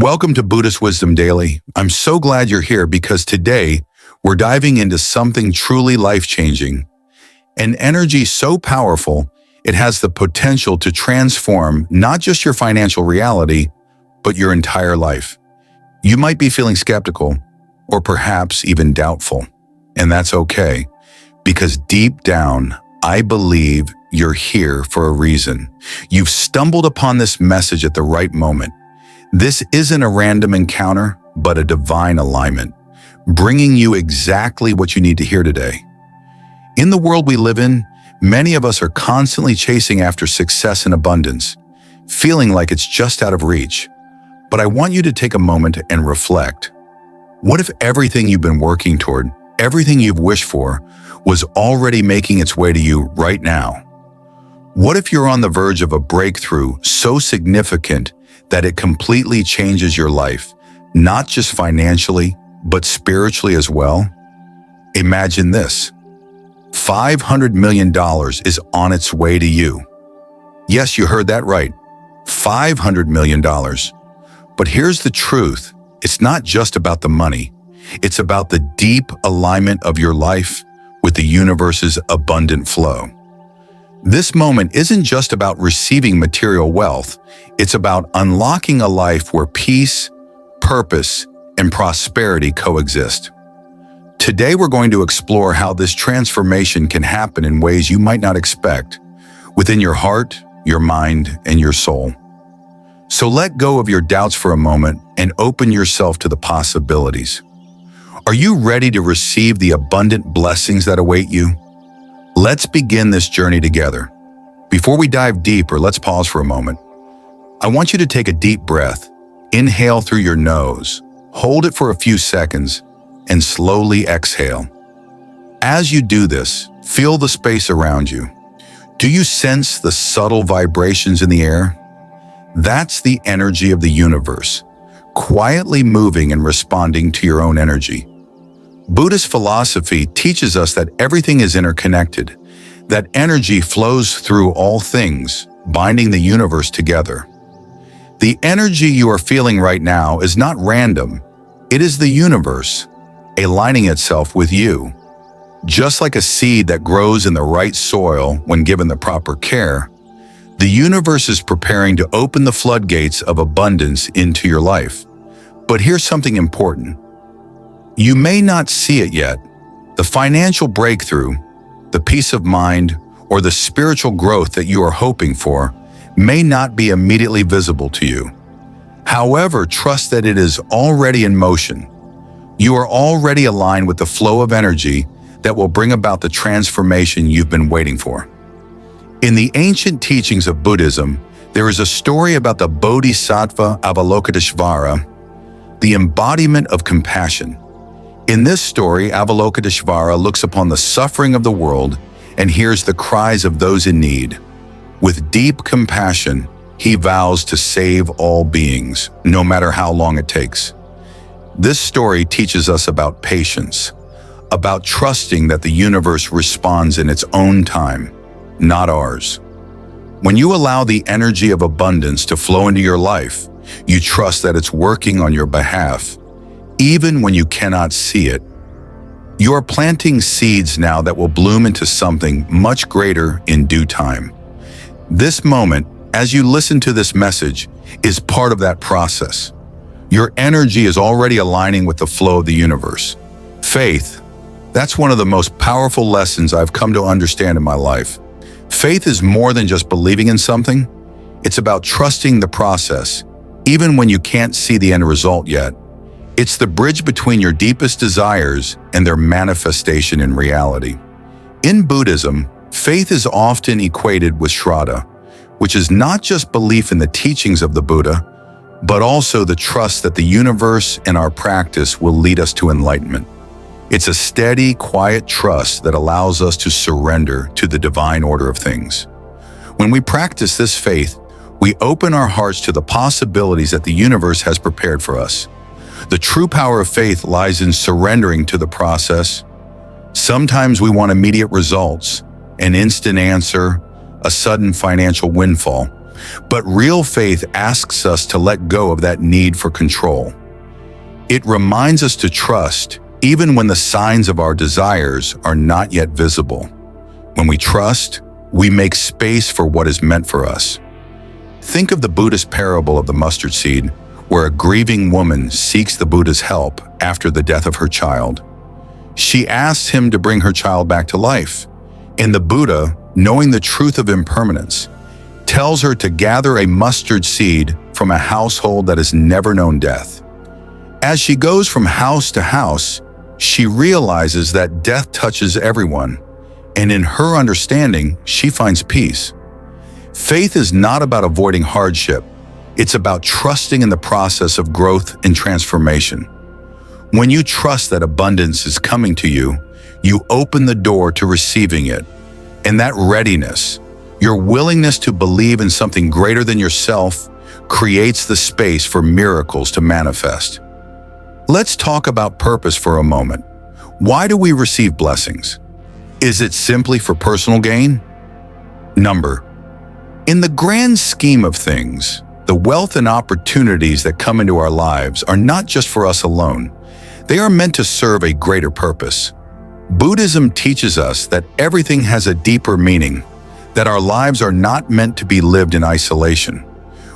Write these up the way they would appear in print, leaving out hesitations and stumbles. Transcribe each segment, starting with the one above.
Welcome to Buddhist Wisdom Daily. I'm so glad you're here because today we're diving into something truly life-changing, an energy so powerful it has the potential to transform not just your financial reality, but your entire life. You might be feeling skeptical or perhaps even doubtful, and that's okay because deep down, I believe you're here for a reason. You've stumbled upon this message at the right moment. This isn't a random encounter, but a divine alignment, bringing you exactly what you need to hear today. In the world we live in, many of us are constantly chasing after success and abundance, feeling like it's just out of reach. But I want you to take a moment and reflect. What if everything you've been working toward, everything you've wished for, was already making its way to you right now? What if you're on the verge of a breakthrough so significant that it completely changes your life, not just financially, but spiritually as well? Imagine this. $500 million is on its way to you. Yes, you heard that right. $500 million. But here's the truth. It's not just about the money. It's about the deep alignment of your life with the universe's abundant flow. This moment isn't just about receiving material wealth. It's about unlocking a life where peace, purpose, and prosperity coexist. Today, we're going to explore how this transformation can happen in ways you might not expect, within your heart, your mind, and your soul. So let go of your doubts for a moment and open yourself to the possibilities. Are you ready to receive the abundant blessings that await you? Let's begin this journey together. Before we dive deeper, let's pause for a moment. I want you to take a deep breath. Inhale through your nose, hold it for a few seconds, and slowly exhale. As you do this, feel the space around you. Do you sense the subtle vibrations in the air? That's the energy of the universe, quietly moving and responding to your own energy. Buddhist philosophy teaches us that everything is interconnected, that energy flows through all things, binding the universe together. The energy you are feeling right now is not random. It is the universe, aligning itself with you. Just like a seed that grows in the right soil when given the proper care, the universe is preparing to open the floodgates of abundance into your life. But here's something important. You may not see it yet. The financial breakthrough, the peace of mind, or the spiritual growth that you are hoping for may not be immediately visible to you. However, trust that it is already in motion. You are already aligned with the flow of energy that will bring about the transformation you've been waiting for. In the ancient teachings of Buddhism, there is a story about the Bodhisattva Avalokiteshvara, the embodiment of compassion. In this story, Avalokiteshvara looks upon the suffering of the world and hears the cries of those in need. With deep compassion, he vows to save all beings, no matter how long it takes. This story teaches us about patience, about trusting that the universe responds in its own time, not ours. When you allow the energy of abundance to flow into your life, you trust that it's working on your behalf, even when you cannot see it. You are planting seeds now that will bloom into something much greater in due time. This moment, as you listen to this message, is part of that process. Your energy is already aligning with the flow of the universe. Faith, that's one of the most powerful lessons I've come to understand in my life. Faith is more than just believing in something. It's about trusting the process, even when you can't see the end result yet. It's the bridge between your deepest desires and their manifestation in reality. In Buddhism, faith is often equated with Shraddha, which is not just belief in the teachings of the Buddha, but also the trust that the universe and our practice will lead us to enlightenment. It's a steady, quiet trust that allows us to surrender to the divine order of things. When we practice this faith, we open our hearts to the possibilities that the universe has prepared for us. The true power of faith lies in surrendering to the process. Sometimes we want immediate results, an instant answer, a sudden financial windfall. But real faith asks us to let go of that need for control. It reminds us to trust even when the signs of our desires are not yet visible. When we trust, we make space for what is meant for us. Think of the Buddhist parable of the mustard seed, where a grieving woman seeks the Buddha's help after the death of her child. She asks him to bring her child back to life, and the Buddha, knowing the truth of impermanence, tells her to gather a mustard seed from a household that has never known death. As she goes from house to house, she realizes that death touches everyone, and in her understanding, she finds peace. Faith is not about avoiding hardship. It's about trusting in the process of growth and transformation. When you trust that abundance is coming to you, you open the door to receiving it. And that readiness, your willingness to believe in something greater than yourself, creates the space for miracles to manifest. Let's talk about purpose for a moment. Why do we receive blessings? Is it simply for personal gain? In the grand scheme of things, the wealth and opportunities that come into our lives are not just for us alone. They are meant to serve a greater purpose. Buddhism teaches us that everything has a deeper meaning, that our lives are not meant to be lived in isolation.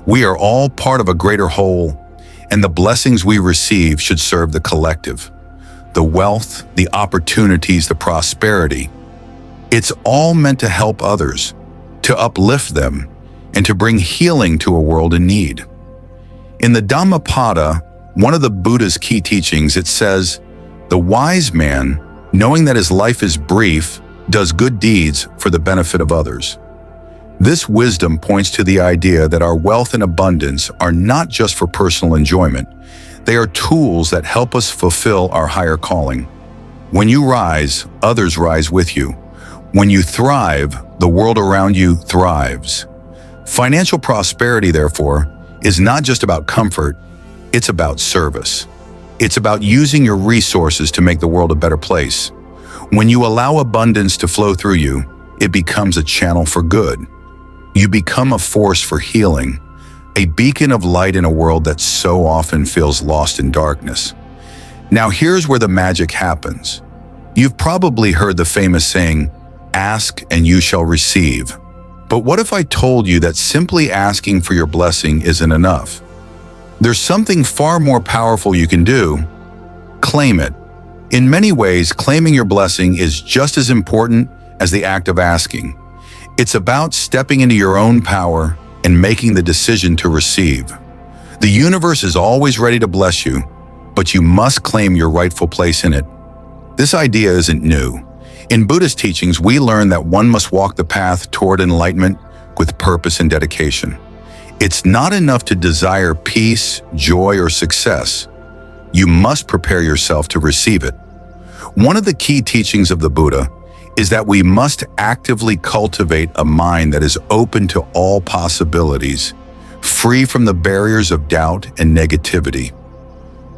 We are all part of a greater whole, and the blessings we receive should serve the collective. The wealth, the opportunities, the prosperity. It's all meant to help others, to uplift them, and to bring healing to a world in need. In the Dhammapada, one of the Buddha's key teachings, it says, "The wise man, knowing that his life is brief, does good deeds for the benefit of others." This wisdom points to the idea that our wealth and abundance are not just for personal enjoyment. They are tools that help us fulfill our higher calling. When you rise, others rise with you. When you thrive, the world around you thrives. Financial prosperity, therefore, is not just about comfort, it's about service. It's about using your resources to make the world a better place. When you allow abundance to flow through you, it becomes a channel for good. You become a force for healing, a beacon of light in a world that so often feels lost in darkness. Now here's where the magic happens. You've probably heard the famous saying, "Ask and you shall receive." But what if I told you that simply asking for your blessing isn't enough? There's something far more powerful you can do. Claim it. In many ways, claiming your blessing is just as important as the act of asking. It's about stepping into your own power and making the decision to receive. The universe is always ready to bless you, but you must claim your rightful place in it. This idea isn't new. In Buddhist teachings, we learn that one must walk the path toward enlightenment with purpose and dedication. It's not enough to desire peace, joy, or success. You must prepare yourself to receive it. One of the key teachings of the Buddha is that we must actively cultivate a mind that is open to all possibilities, free from the barriers of doubt and negativity.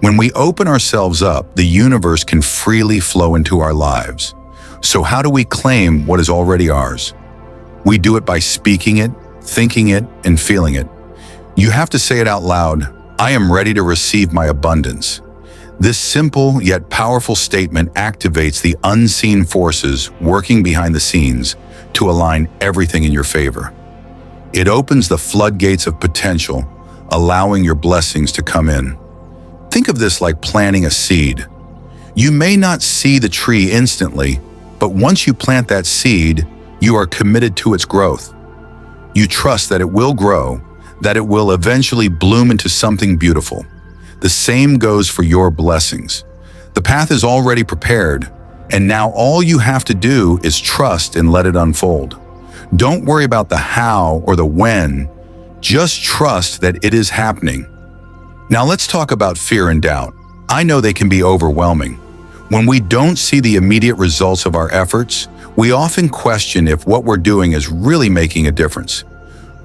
When we open ourselves up, the universe can freely flow into our lives. So how do we claim what is already ours? We do it by speaking it, thinking it, and feeling it. You have to say it out loud, "I am ready to receive my abundance." This simple yet powerful statement activates the unseen forces working behind the scenes to align everything in your favor. It opens the floodgates of potential, allowing your blessings to come in. Think of this like planting a seed. You may not see the tree instantly, but once you plant that seed, you are committed to its growth. You trust that it will grow, that it will eventually bloom into something beautiful. The same goes for your blessings. The path is already prepared, and now all you have to do is trust and let it unfold. Don't worry about the how or the when. Just trust that it is happening. Now let's talk about fear and doubt. I know they can be overwhelming. When we don't see the immediate results of our efforts, we often question if what we're doing is really making a difference.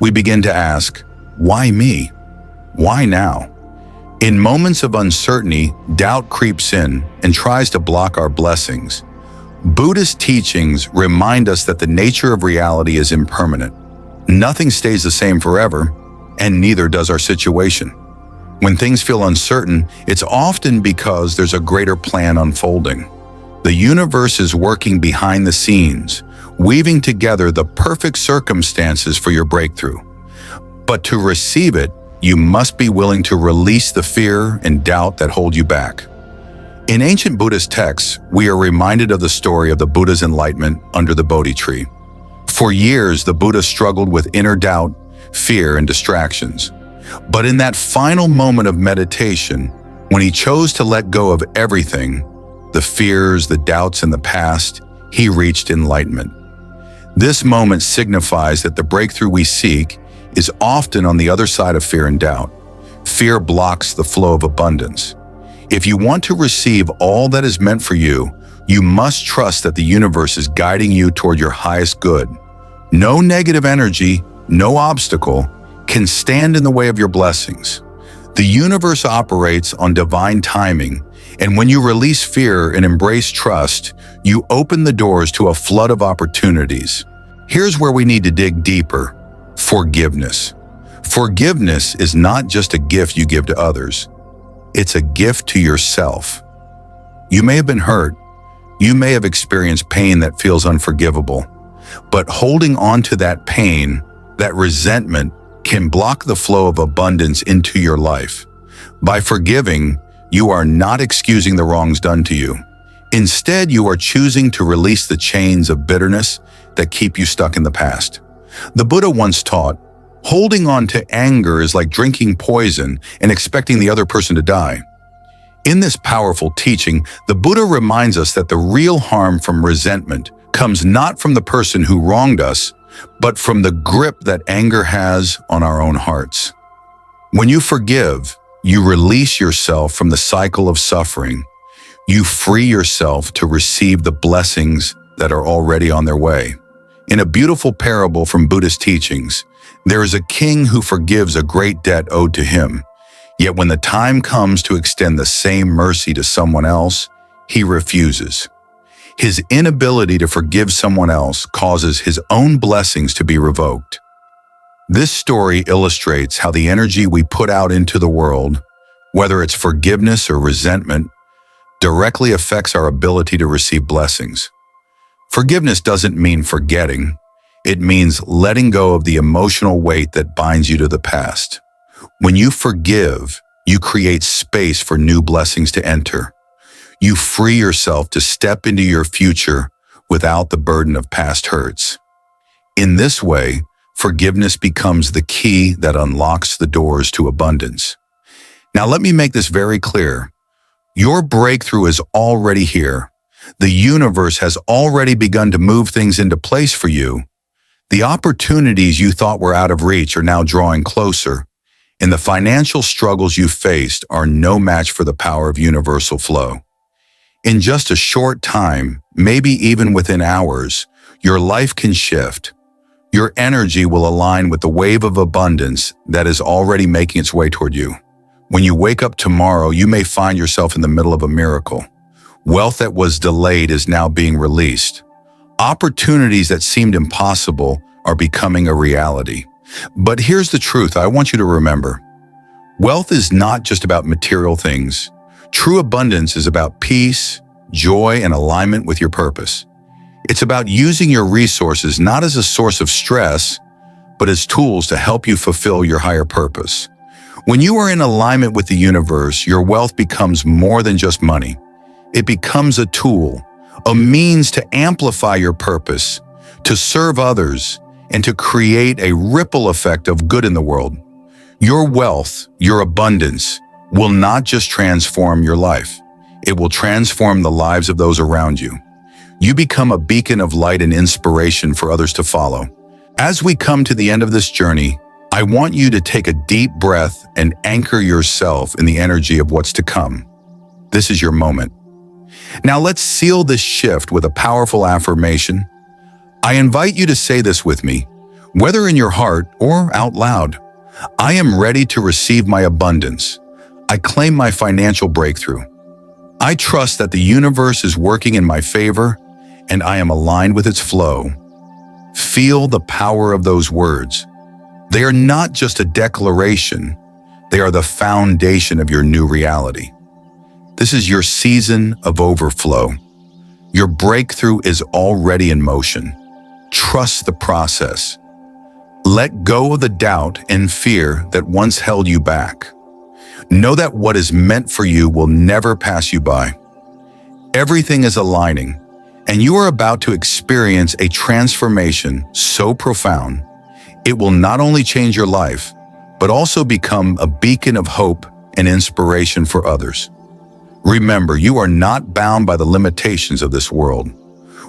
We begin to ask, why me? Why now? In moments of uncertainty, doubt creeps in and tries to block our blessings. Buddhist teachings remind us that the nature of reality is impermanent. Nothing stays the same forever, and neither does our situation. When things feel uncertain, it's often because there's a greater plan unfolding. The universe is working behind the scenes, weaving together the perfect circumstances for your breakthrough. But to receive it, you must be willing to release the fear and doubt that hold you back. In ancient Buddhist texts, we are reminded of the story of the Buddha's enlightenment under the Bodhi tree. For years, the Buddha struggled with inner doubt, fear, and distractions. But in that final moment of meditation, when he chose to let go of everything, the fears, the doubts, and the past, he reached enlightenment. This moment signifies that the breakthrough we seek is often on the other side of fear and doubt. Fear blocks the flow of abundance. If you want to receive all that is meant for you, you must trust that the universe is guiding you toward your highest good. No negative energy, no obstacle, can stand in the way of your blessings. The universe operates on divine timing, and when you release fear and embrace trust, you open the doors to a flood of opportunities. Here's where we need to dig deeper: forgiveness. Forgiveness is not just a gift you give to others. It's a gift to yourself. You may have been hurt. You may have experienced pain that feels unforgivable. But holding on to that pain, that resentment, can block the flow of abundance into your life. By forgiving, you are not excusing the wrongs done to you. Instead, you are choosing to release the chains of bitterness that keep you stuck in the past. The Buddha once taught, holding on to anger is like drinking poison and expecting the other person to die. In this powerful teaching, the Buddha reminds us that the real harm from resentment comes not from the person who wronged us, but from the grip that anger has on our own hearts. When you forgive, you release yourself from the cycle of suffering. You free yourself to receive the blessings that are already on their way. In a beautiful parable from Buddhist teachings, there is a king who forgives a great debt owed to him. Yet when the time comes to extend the same mercy to someone else, he refuses. His inability to forgive someone else causes his own blessings to be revoked. This story illustrates how the energy we put out into the world, whether it's forgiveness or resentment, directly affects our ability to receive blessings. Forgiveness doesn't mean forgetting. It means letting go of the emotional weight that binds you to the past. When you forgive, you create space for new blessings to enter. You free yourself to step into your future without the burden of past hurts. In this way, forgiveness becomes the key that unlocks the doors to abundance. Now let me make this very clear. Your breakthrough is already here. The universe has already begun to move things into place for you. The opportunities you thought were out of reach are now drawing closer, and the financial struggles you faced are no match for the power of universal flow. In just a short time, maybe even within hours, your life can shift. Your energy will align with the wave of abundance that is already making its way toward you. When you wake up tomorrow, you may find yourself in the middle of a miracle. Wealth that was delayed is now being released. Opportunities that seemed impossible are becoming a reality. But here's the truth I want you to remember. Wealth is not just about material things. True abundance is about peace, joy, and alignment with your purpose. It's about using your resources not as a source of stress, but as tools to help you fulfill your higher purpose. When you are in alignment with the universe, your wealth becomes more than just money. It becomes a tool, a means to amplify your purpose, to serve others, and to create a ripple effect of good in the world. Your wealth, your abundance, will not just transform your life. It will transform the lives of those around you. You become a beacon of light and inspiration for others to follow. As we come to the end of this journey, I want you to take a deep breath and anchor yourself in the energy of what's to come. This is your moment. Now let's seal this shift with a powerful affirmation. I invite you to say this with me, whether in your heart or out loud. I am ready to receive my abundance. I claim my financial breakthrough. I trust that the universe is working in my favor, and I am aligned with its flow. Feel the power of those words. They are not just a declaration, they are the foundation of your new reality. This is your season of overflow. Your breakthrough is already in motion. Trust the process. Let go of the doubt and fear that once held you back. Know that what is meant for you will never pass you by. Everything is aligning, and you are about to experience a transformation so profound, it will not only change your life, but also become a beacon of hope and inspiration for others. Remember, you are not bound by the limitations of this world.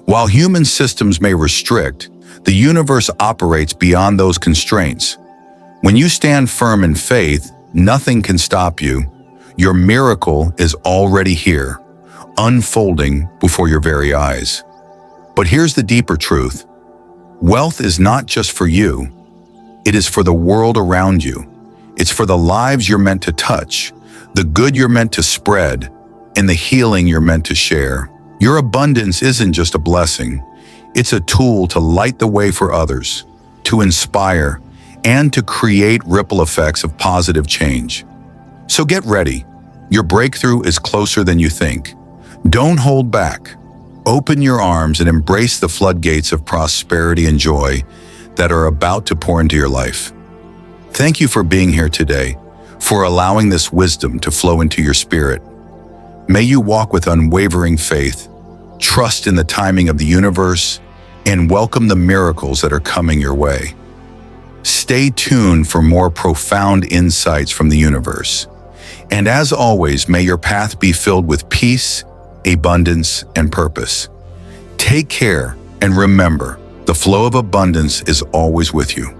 While human systems may restrict, the universe operates beyond those constraints. When you stand firm in faith, nothing can stop you. Your miracle is already here, unfolding before your very eyes. But here's the deeper truth. Wealth is not just for you. It is for the world around you. It's for the lives you're meant to touch, the good you're meant to spread, and the healing you're meant to share. Your abundance isn't just a blessing. It's a tool to light the way for others, to inspire, and to create ripple effects of positive change. So get ready. Your breakthrough is closer than you think. Don't hold back. Open your arms and embrace the floodgates of prosperity and joy that are about to pour into your life. Thank you for being here today, for allowing this wisdom to flow into your spirit. May you walk with unwavering faith, trust in the timing of the universe, and welcome the miracles that are coming your way. Stay tuned for more profound insights from the universe. And as always, may your path be filled with peace, abundance, and purpose. Take care, and remember, the flow of abundance is always with you.